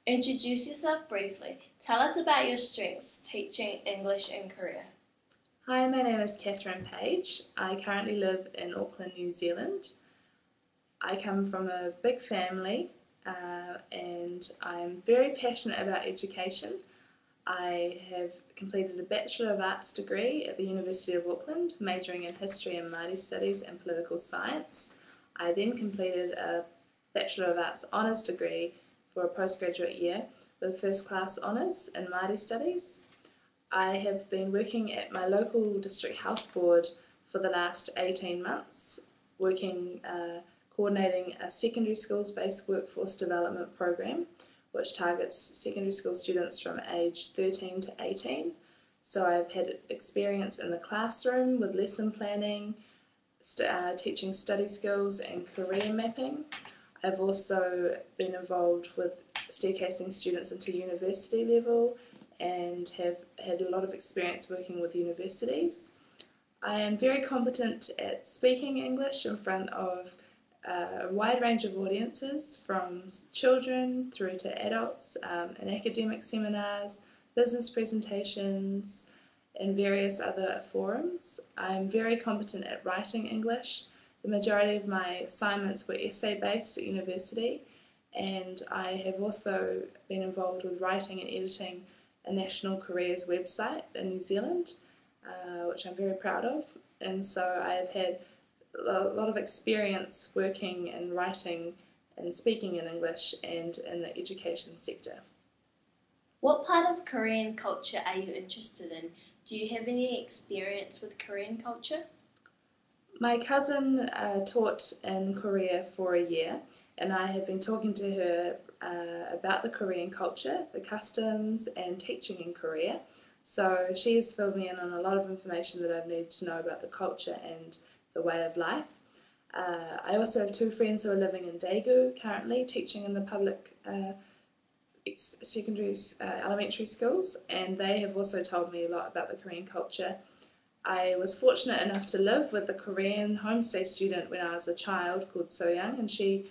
Introduce yourself briefly. Tell us about your strengths teaching English in Korea. Hi, my name is Catherine Page. I currently live in Auckland, New Zealand. I come from a big family and I'm very passionate about education. I have completed a Bachelor of Arts degree at the University of Auckland, majoring in History and Māori Studies and Political Science. I then completed a Bachelor of Arts Honours degree for a postgraduate year with First Class Honours in Māori Studies. I have been working at my local district health board for the last 18 months, coordinating a secondary schools based workforce development program which targets secondary school students from age 13 to 18. So I've had experience in the classroom with lesson planning, teaching study skills and career mapping. I've also been involved with staircasing students into university level and have had a lot of experience working with universities. I am very competent at speaking English in front of a wide range of audiences, from children through to adults, in academic seminars, business presentations, and various other forums. I'm very competent at writing English. The majority of my assignments were essay-based at university, and I have also been involved with writing and editing a national careers website in New Zealand, which I'm very proud of. And so I've had a lot of experience working and writing and speaking in English and in the education sector. What part of Korean culture are you interested in? Do you have any experience with Korean culture? My cousin taught in Korea for a year, and I have been talking to her about the Korean culture, the customs, and teaching in Korea. So she has filled me in on a lot of information that I need to know about the culture and the way of life. I also have two friends who are living in Daegu currently, teaching in the public secondary elementary schools, and they have also told me a lot about the Korean culture. I was fortunate enough to live with a Korean homestay student when I was a child called So Young, and she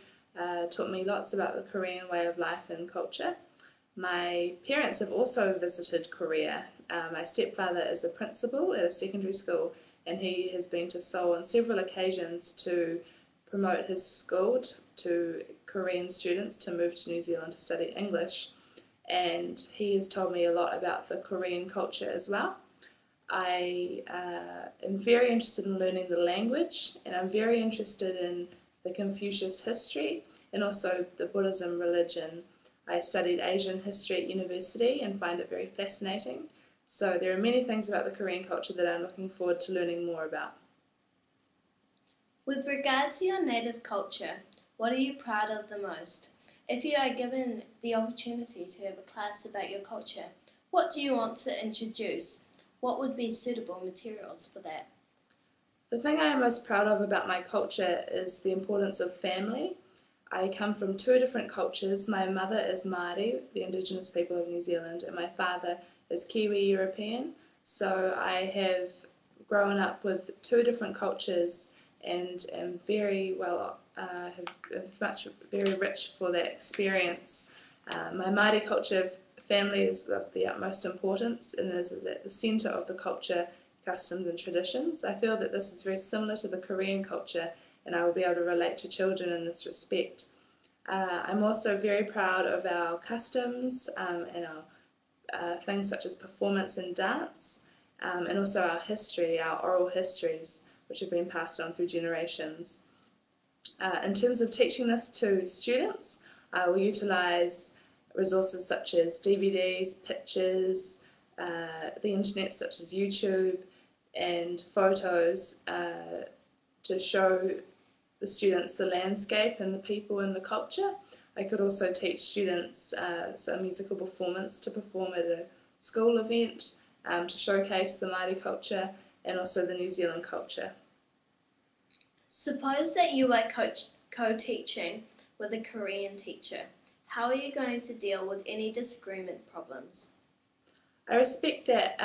taught me lots about the Korean way of life and culture. My parents have also visited Korea. My stepfather is a principal at a secondary school, and he has been to Seoul on several occasions to promote his school to Korean students to move to New Zealand to study English. And he has told me a lot about the Korean culture as well. I am very interested in learning the language, and I'm very interested in the Confucius history and also the Buddhism religion. I studied Asian history at university and find it very fascinating. So there are many things about the Korean culture that I'm looking forward to learning more about. With regard to your native culture, what are you proud of the most? If you are given the opportunity to have a class about your culture, what do you want to introduce? What would be suitable materials for that? The thing I am most proud of about my culture is the importance of family. I come from two different cultures. My mother is Māori, the Indigenous people of New Zealand, and my father is Kiwi European. So I have grown up with two different cultures and am very very rich for that experience. My Māori culture family is of the utmost importance and is at the centre of the culture, customs and traditions. I feel that this is very similar to the Korean culture, and I will be able to relate to children in this respect. I'm also very proud of our customs and our things such as performance and dance, and also our history, our oral histories, which have been passed on through generations. In terms of teaching this to students, I will utilise resources such as DVDs, pictures, the internet such as YouTube, and photos to show the students the landscape and the people and the culture. I could also teach students some musical performance to perform at a school event to showcase the Māori culture and also the New Zealand culture. Suppose that you are co-teaching with a Korean teacher. How are you going to deal with any disagreement problems? I respect that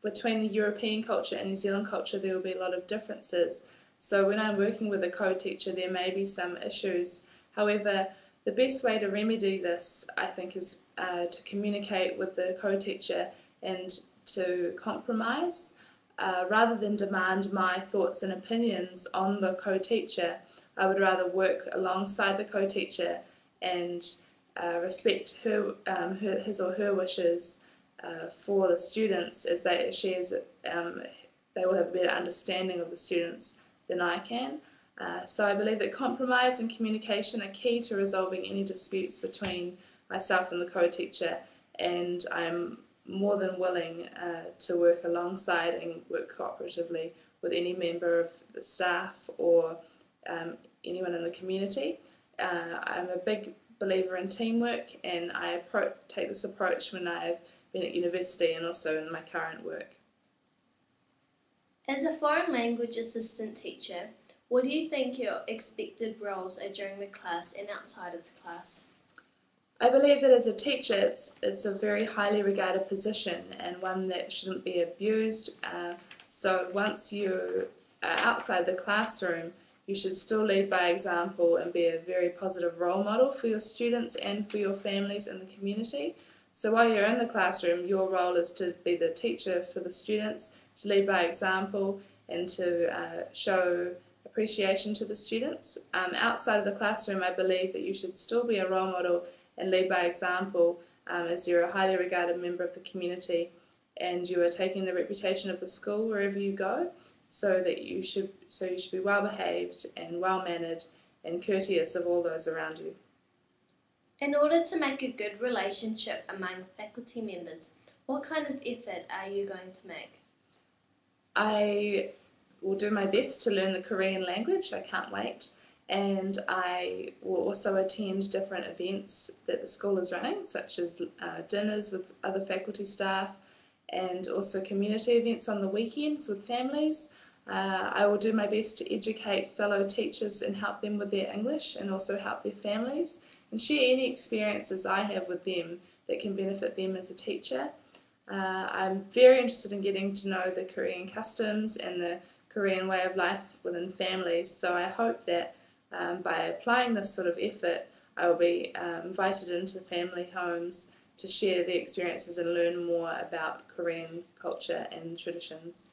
between the European culture and New Zealand culture there will be a lot of differences. So when I'm working with a co-teacher there may be some issues. However, The best way to remedy this, I think, is to communicate with the co-teacher and to compromise. Rather than demand my thoughts and opinions on the co-teacher, I would rather work alongside the co-teacher and respect his or her wishes for the students, as they will have a better understanding of the students than I can. So I believe that compromise and communication are key to resolving any disputes between myself and the co-teacher, and I'm more than willing to work alongside and work cooperatively with any member of the staff or anyone in the community. I'm a big believer in teamwork, and I take this approach when I've been at university and also in my current work. As a foreign language assistant teacher, what do you think your expected roles are during the class and outside of the class? I believe that as a teacher, it's a very highly regarded position and one that shouldn't be abused. So once you are outside the classroom, you should still lead by example and be a very positive role model for your students and for your families in the community. So while you're in the classroom, your role is to be the teacher for the students, to lead by example and to show appreciation to the students. Outside of the classroom, I believe that you should still be a role model and lead by example, as you're a highly regarded member of the community and you are taking the reputation of the school wherever you go, so you should be well behaved and well mannered and courteous of all those around you. In order to make a good relationship among faculty members, what kind of effort are you going to make? I will do my best to learn the Korean language. I can't wait. And I will also attend different events that the school is running, such as dinners with other faculty staff and also community events on the weekends with families. I will do my best to educate fellow teachers and help them with their English and also help their families and share any experiences I have with them that can benefit them as a teacher. I'm very interested in getting to know the Korean customs and the Korean way of life within families, so I hope that by applying this sort of effort, I will be invited into family homes to share their experiences and learn more about Korean culture and traditions.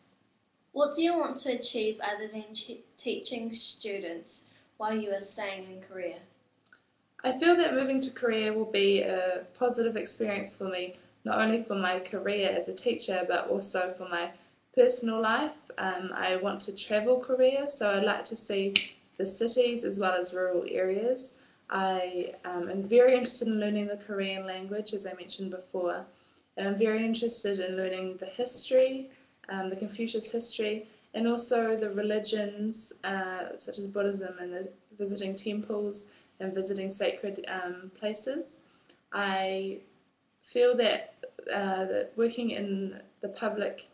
What do you want to achieve other than teaching students while you are staying in Korea? I feel that moving to Korea will be a positive experience for me, not only for my career as a teacher, but also for my personal life. I want to travel Korea, so I'd like to see the cities as well as rural areas. I am very interested in learning the Korean language, as I mentioned before, and I'm very interested in learning the history, the Confucius history, and also the religions such as Buddhism and visiting temples and visiting sacred places. I feel that working in the public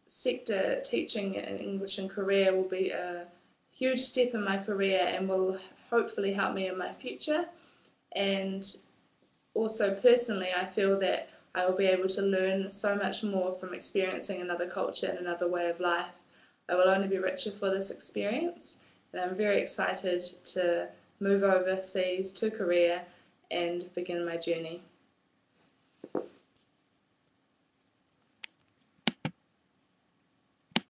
sector teaching in English in Korea will be a huge step in my career and will hopefully help me in my future. And also personally, I feel that I will be able to learn so much more from experiencing another culture and another way of life. I will only be richer for this experience, and I'm very excited to move overseas to Korea and begin my journey.